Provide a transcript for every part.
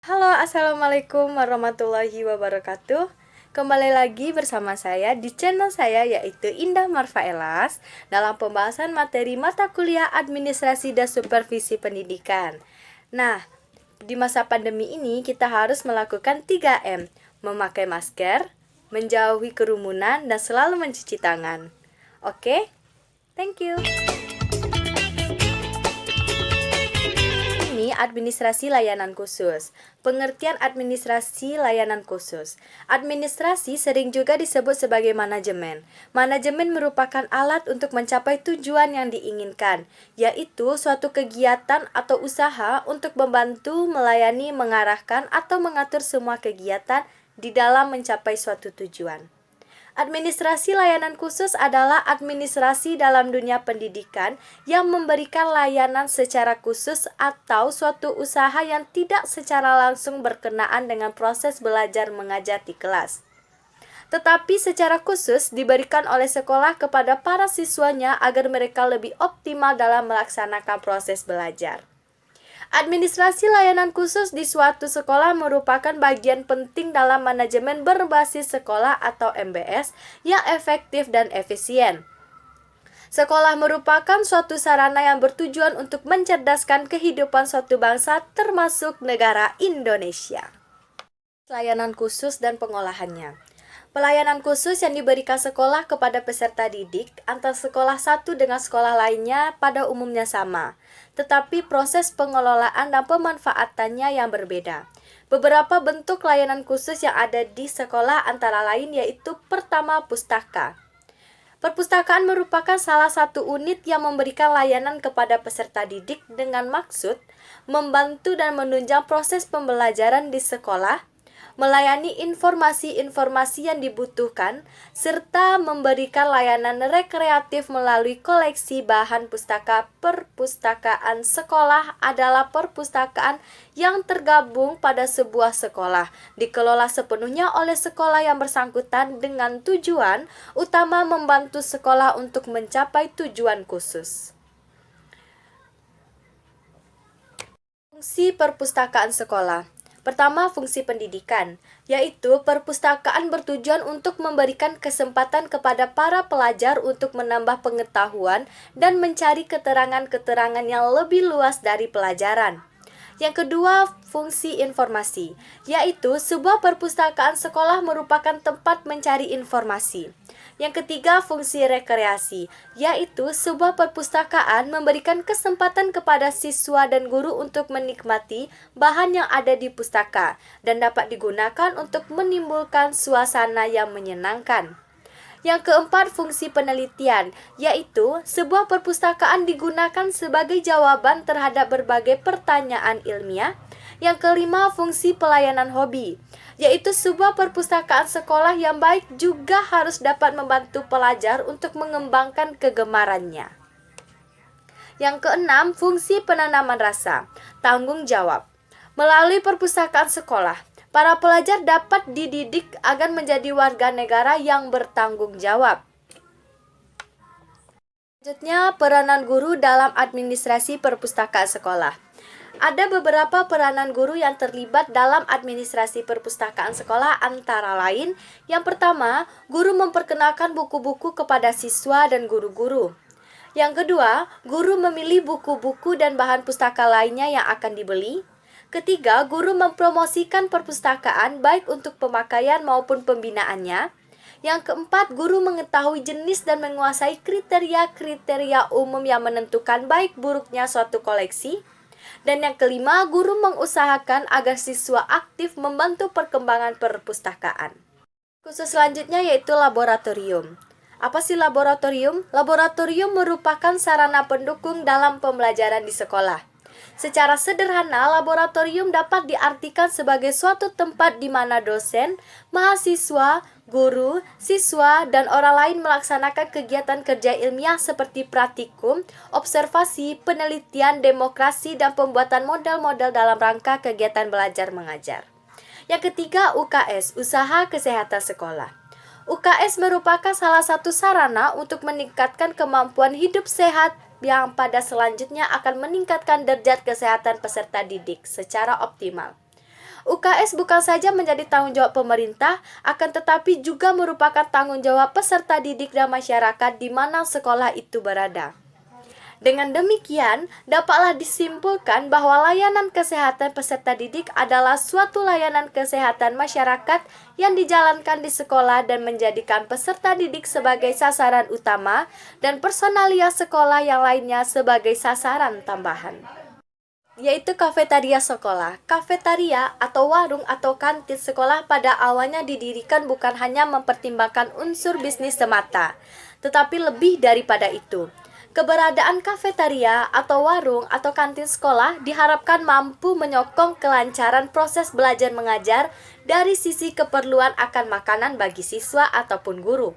Halo, assalamualaikum warahmatullahi wabarakatuh. Kembali lagi bersama saya di channel saya yaitu Indah Marfaelas dalam pembahasan materi mata kuliah Administrasi dan Supervisi Pendidikan. Nah, di masa pandemi ini kita harus melakukan 3M: memakai masker, menjauhi kerumunan, dan selalu mencuci tangan. Oke? Thank you. Ini administrasi layanan khusus. Pengertian administrasi layanan khusus. Administrasi sering juga disebut sebagai manajemen. Manajemen merupakan alat untuk mencapai tujuan yang diinginkan, yaitu suatu kegiatan atau usaha untuk membantu, melayani, mengarahkan, atau mengatur semua kegiatan di dalam mencapai suatu tujuan. Administrasi layanan khusus adalah administrasi dalam dunia pendidikan yang memberikan layanan secara khusus atau suatu usaha yang tidak secara langsung berkenaan dengan proses belajar mengajar di kelas, tetapi secara khusus diberikan oleh sekolah kepada para siswanya agar mereka lebih optimal dalam melaksanakan proses belajar. Administrasi layanan khusus di suatu sekolah merupakan bagian penting dalam manajemen berbasis sekolah atau MBS yang efektif dan efisien. Sekolah merupakan suatu sarana yang bertujuan untuk mencerdaskan kehidupan suatu bangsa termasuk negara Indonesia. Layanan khusus dan pengolahannya. Pelayanan khusus yang diberikan sekolah kepada peserta didik antar sekolah satu dengan sekolah lainnya pada umumnya sama, tetapi proses pengelolaan dan pemanfaatannya yang berbeda. Beberapa bentuk layanan khusus yang ada di sekolah antara lain yaitu: pertama, pustaka. Perpustakaan merupakan salah satu unit yang memberikan layanan kepada peserta didik dengan maksud membantu dan menunjang proses pembelajaran di sekolah, melayani informasi-informasi yang dibutuhkan, serta memberikan layanan rekreatif melalui koleksi bahan pustaka. Perpustakaan sekolah adalah perpustakaan yang tergabung pada sebuah sekolah, dikelola sepenuhnya oleh sekolah yang bersangkutan dengan tujuan utama membantu sekolah untuk mencapai tujuan khusus. Fungsi perpustakaan sekolah. Pertama, fungsi pendidikan, yaitu perpustakaan bertujuan untuk memberikan kesempatan kepada para pelajar untuk menambah pengetahuan dan mencari keterangan-keterangan yang lebih luas dari pelajaran. Yang kedua, fungsi informasi, yaitu sebuah perpustakaan sekolah merupakan tempat mencari informasi. Yang ketiga, fungsi rekreasi, yaitu sebuah perpustakaan memberikan kesempatan kepada siswa dan guru untuk menikmati bahan yang ada di pustaka dan dapat digunakan untuk menimbulkan suasana yang menyenangkan. Yang keempat, fungsi penelitian, yaitu sebuah perpustakaan digunakan sebagai jawaban terhadap berbagai pertanyaan ilmiah. Yang kelima, fungsi pelayanan hobi, yaitu sebuah perpustakaan sekolah yang baik juga harus dapat membantu pelajar untuk mengembangkan kegemarannya. Yang keenam, fungsi penanaman rasa, tanggung jawab. Melalui perpustakaan sekolah, para pelajar dapat dididik agar menjadi warga negara yang bertanggung jawab. Selanjutnya, peranan guru dalam administrasi perpustakaan sekolah. Ada beberapa peranan guru yang terlibat dalam administrasi perpustakaan sekolah, antara lain: yang pertama, guru memperkenalkan buku-buku kepada siswa dan guru-guru. Yang kedua, guru memilih buku-buku dan bahan pustaka lainnya yang akan dibeli. Ketiga, guru mempromosikan perpustakaan baik untuk pemakaian maupun pembinaannya. Yang keempat, guru mengetahui jenis dan menguasai kriteria-kriteria umum yang menentukan baik buruknya suatu koleksi. Dan yang kelima, guru mengusahakan agar siswa aktif membantu perkembangan perpustakaan. Khusus selanjutnya yaitu laboratorium. Apa sih laboratorium? Laboratorium merupakan sarana pendukung dalam pembelajaran di sekolah. Secara sederhana, laboratorium dapat diartikan sebagai suatu tempat di mana dosen, mahasiswa, guru, siswa, dan orang lain melaksanakan kegiatan kerja ilmiah seperti praktikum, observasi, penelitian, demokrasi, dan pembuatan model-model dalam rangka kegiatan belajar mengajar. Yang ketiga, UKS, Usaha Kesehatan Sekolah. UKS merupakan salah satu sarana untuk meningkatkan kemampuan hidup sehat yang pada selanjutnya akan meningkatkan derajat kesehatan peserta didik secara optimal. UKS bukan saja menjadi tanggung jawab pemerintah, akan tetapi juga merupakan tanggung jawab peserta didik dan masyarakat di mana sekolah itu berada. Dengan demikian, dapatlah disimpulkan bahwa layanan kesehatan peserta didik adalah suatu layanan kesehatan masyarakat yang dijalankan di sekolah dan menjadikan peserta didik sebagai sasaran utama dan personalia sekolah yang lainnya sebagai sasaran tambahan, yaitu kafetaria sekolah. Kafetaria atau warung atau kantin sekolah pada awalnya didirikan bukan hanya mempertimbangkan unsur bisnis semata, tetapi lebih daripada itu. Keberadaan kafetaria atau warung atau kantin sekolah diharapkan mampu menyokong kelancaran proses belajar mengajar dari sisi keperluan akan makanan bagi siswa ataupun guru.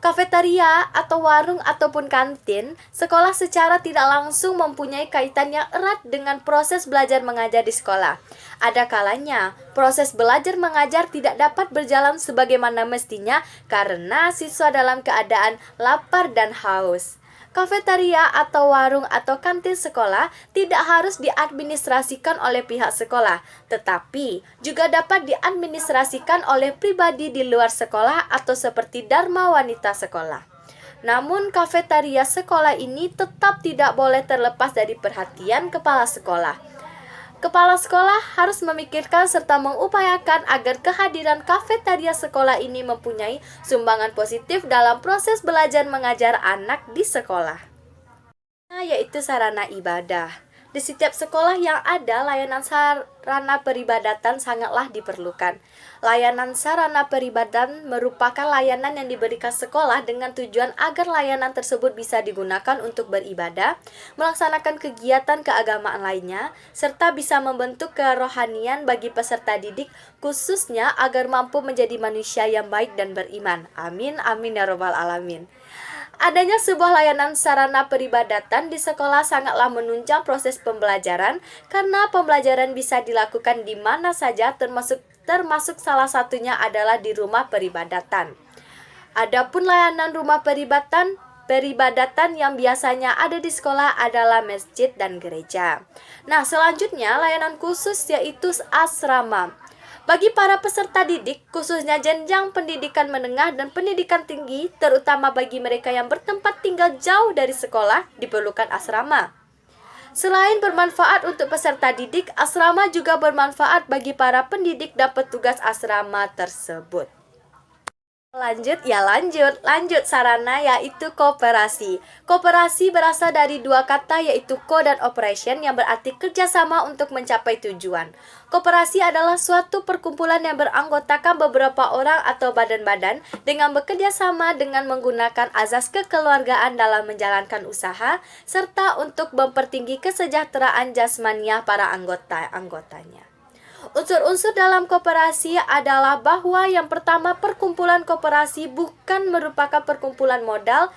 Kafetaria atau warung ataupun kantin sekolah secara tidak langsung mempunyai kaitan yang erat dengan proses belajar mengajar di sekolah. Ada kalanya proses belajar mengajar tidak dapat berjalan sebagaimana mestinya karena siswa dalam keadaan lapar dan haus. Kafetaria atau warung atau kantin sekolah tidak harus diadministrasikan oleh pihak sekolah, tetapi juga dapat diadministrasikan oleh pribadi di luar sekolah atau seperti Dharma Wanita sekolah. Namun kafetaria sekolah ini tetap tidak boleh terlepas dari perhatian kepala sekolah. Kepala sekolah harus memikirkan serta mengupayakan agar kehadiran kafetaria sekolah ini mempunyai sumbangan positif dalam proses belajar mengajar anak di sekolah, yaitu sarana ibadah. Di setiap sekolah yang ada, layanan sarana peribadatan sangatlah diperlukan. Layanan sarana peribadatan merupakan layanan yang diberikan sekolah dengan tujuan agar layanan tersebut bisa digunakan untuk beribadah, melaksanakan kegiatan keagamaan lainnya, serta bisa membentuk kerohanian bagi peserta didik, khususnya agar mampu menjadi manusia yang baik dan beriman. Amin, amin ya robbal alamin. Adanya sebuah layanan sarana peribadatan di sekolah sangatlah menunjang proses pembelajaran karena pembelajaran bisa dilakukan di mana saja termasuk salah satunya adalah di rumah peribadatan. Adapun layanan rumah peribadatan yang biasanya ada di sekolah adalah masjid dan gereja. Nah, selanjutnya layanan khusus yaitu asrama. Bagi para peserta didik, khususnya jenjang pendidikan menengah dan pendidikan tinggi, terutama bagi mereka yang bertempat tinggal jauh dari sekolah, diperlukan asrama. Selain bermanfaat untuk peserta didik, asrama juga bermanfaat bagi para pendidik dan petugas asrama tersebut. Lanjut sarana yaitu kooperasi. Kooperasi berasal dari dua kata yaitu co dan operation yang berarti kerjasama untuk mencapai tujuan. Kooperasi adalah suatu perkumpulan yang beranggotakan beberapa orang atau badan-badan dengan bekerja sama dengan menggunakan azas kekeluargaan dalam menjalankan usaha serta untuk mempertinggi kesejahteraan jasmaniah para anggotanya. Unsur-unsur dalam koperasi adalah bahwa yang pertama, perkumpulan koperasi bukan merupakan perkumpulan modal,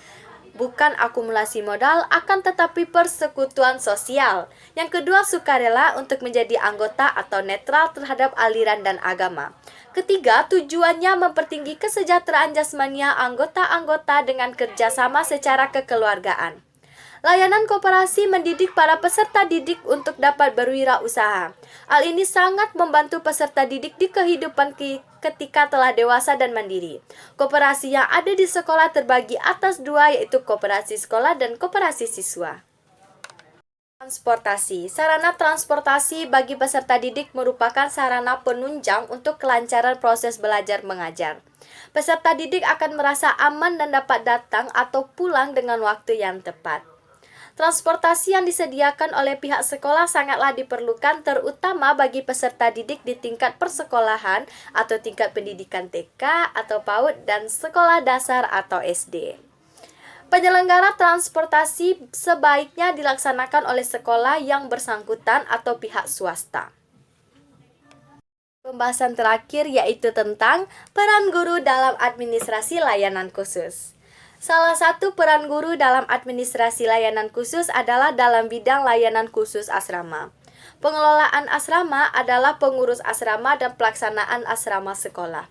bukan akumulasi modal, akan tetapi persekutuan sosial. Yang kedua, sukarela untuk menjadi anggota atau netral terhadap aliran dan agama. Ketiga, tujuannya mempertinggi kesejahteraan jasmania anggota-anggota dengan kerjasama secara kekeluargaan. Layanan koperasi mendidik para peserta didik untuk dapat berwirausaha. Hal ini sangat membantu peserta didik di kehidupan ketika telah dewasa dan mandiri. Koperasi yang ada di sekolah terbagi atas dua, yaitu koperasi sekolah dan koperasi siswa. Transportasi. Sarana transportasi bagi peserta didik merupakan sarana penunjang untuk kelancaran proses belajar mengajar. Peserta didik akan merasa aman dan dapat datang atau pulang dengan waktu yang tepat. Transportasi yang disediakan oleh pihak sekolah sangatlah diperlukan terutama bagi peserta didik di tingkat persekolahan atau tingkat pendidikan TK atau PAUD dan sekolah dasar atau SD. Penyelenggara transportasi sebaiknya dilaksanakan oleh sekolah yang bersangkutan atau pihak swasta. Pembahasan terakhir yaitu tentang peran guru dalam administrasi layanan khusus. Salah satu peran guru dalam administrasi layanan khusus adalah dalam bidang layanan khusus asrama. Pengelolaan asrama adalah pengurus asrama dan pelaksanaan asrama sekolah.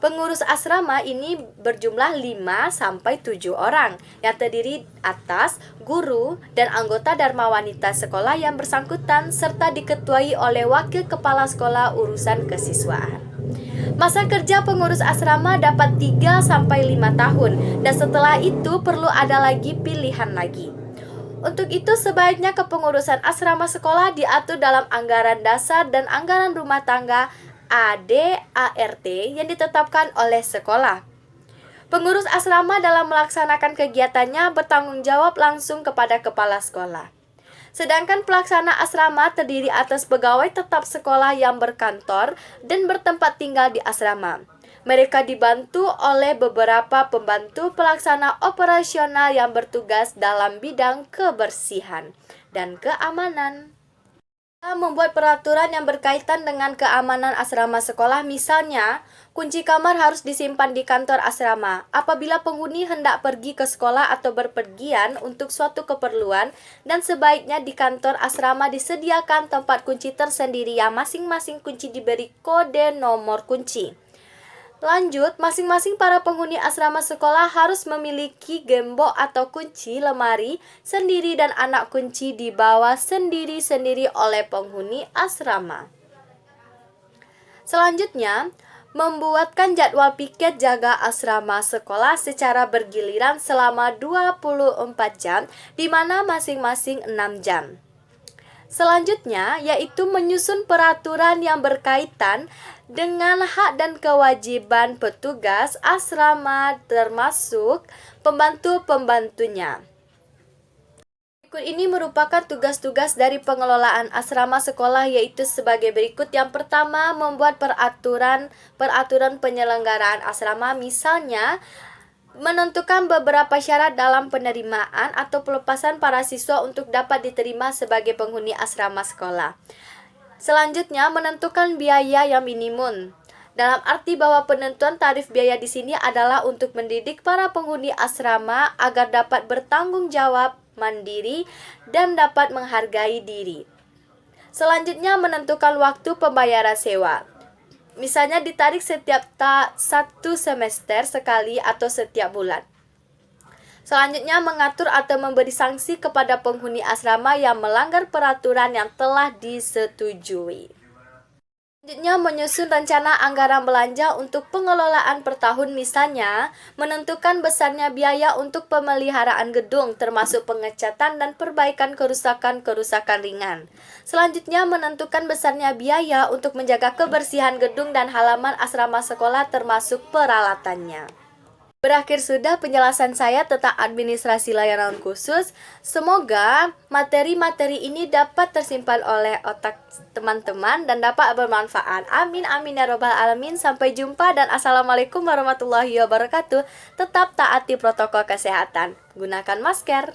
Pengurus asrama ini berjumlah 5-7 orang yang terdiri atas guru dan anggota Dharma Wanita sekolah yang bersangkutan serta diketuai oleh wakil kepala sekolah urusan kesiswaan. Masa kerja pengurus asrama dapat 3-5 tahun dan setelah itu perlu ada lagi pilihan lagi. Untuk itu sebaiknya kepengurusan asrama sekolah diatur dalam anggaran dasar dan anggaran rumah tangga AD/ART yang ditetapkan oleh sekolah. Pengurus asrama dalam melaksanakan kegiatannya bertanggung jawab langsung kepada kepala sekolah. Sedangkan pelaksana asrama terdiri atas pegawai tetap sekolah yang berkantor dan bertempat tinggal di asrama. Mereka dibantu oleh beberapa pembantu pelaksana operasional yang bertugas dalam bidang kebersihan dan keamanan. Membuat peraturan yang berkaitan dengan keamanan asrama sekolah, misalnya kunci kamar harus disimpan di kantor asrama. Apabila penghuni hendak pergi ke sekolah atau berpergian untuk suatu keperluan, dan sebaiknya di kantor asrama disediakan tempat kunci tersendiri yang masing-masing kunci diberi kode nomor kunci. Lanjut, masing-masing para penghuni asrama sekolah harus memiliki gembok atau kunci lemari sendiri dan anak kunci dibawa sendiri-sendiri oleh penghuni asrama. Selanjutnya, membuatkan jadwal piket jaga asrama sekolah secara bergiliran selama 24 jam, di mana masing-masing 6 jam. Selanjutnya, yaitu menyusun peraturan yang berkaitan dengan hak dan kewajiban petugas asrama termasuk pembantu-pembantunya. Berikut ini merupakan tugas-tugas dari pengelolaan asrama sekolah, yaitu sebagai berikut. Yang pertama, membuat peraturan penyelenggaraan asrama, misalnya menentukan beberapa syarat dalam penerimaan atau pelepasan para siswa untuk dapat diterima sebagai penghuni asrama sekolah. Selanjutnya, menentukan biaya yang minimum. Dalam arti bahwa penentuan tarif biaya di sini adalah untuk mendidik para penghuni asrama agar dapat bertanggung jawab, mandiri, dan dapat menghargai diri. Selanjutnya, menentukan waktu pembayaran sewa. Misalnya ditarik setiap 1 semester sekali atau setiap bulan. Selanjutnya, mengatur atau memberi sanksi kepada penghuni asrama yang melanggar peraturan yang telah disetujui. Selanjutnya, menyusun rencana anggaran belanja untuk pengelolaan per tahun, misalnya menentukan besarnya biaya untuk pemeliharaan gedung termasuk pengecatan dan perbaikan kerusakan-kerusakan ringan. Selanjutnya, menentukan besarnya biaya untuk menjaga kebersihan gedung dan halaman asrama sekolah termasuk peralatannya. Berakhir sudah penjelasan saya tentang administrasi layanan khusus. Semoga materi-materi ini dapat tersimpan oleh otak teman-teman dan dapat bermanfaat. Amin amin ya robbal alamin. Sampai jumpa dan assalamualaikum warahmatullahi wabarakatuh. Tetap taati protokol kesehatan. Gunakan masker.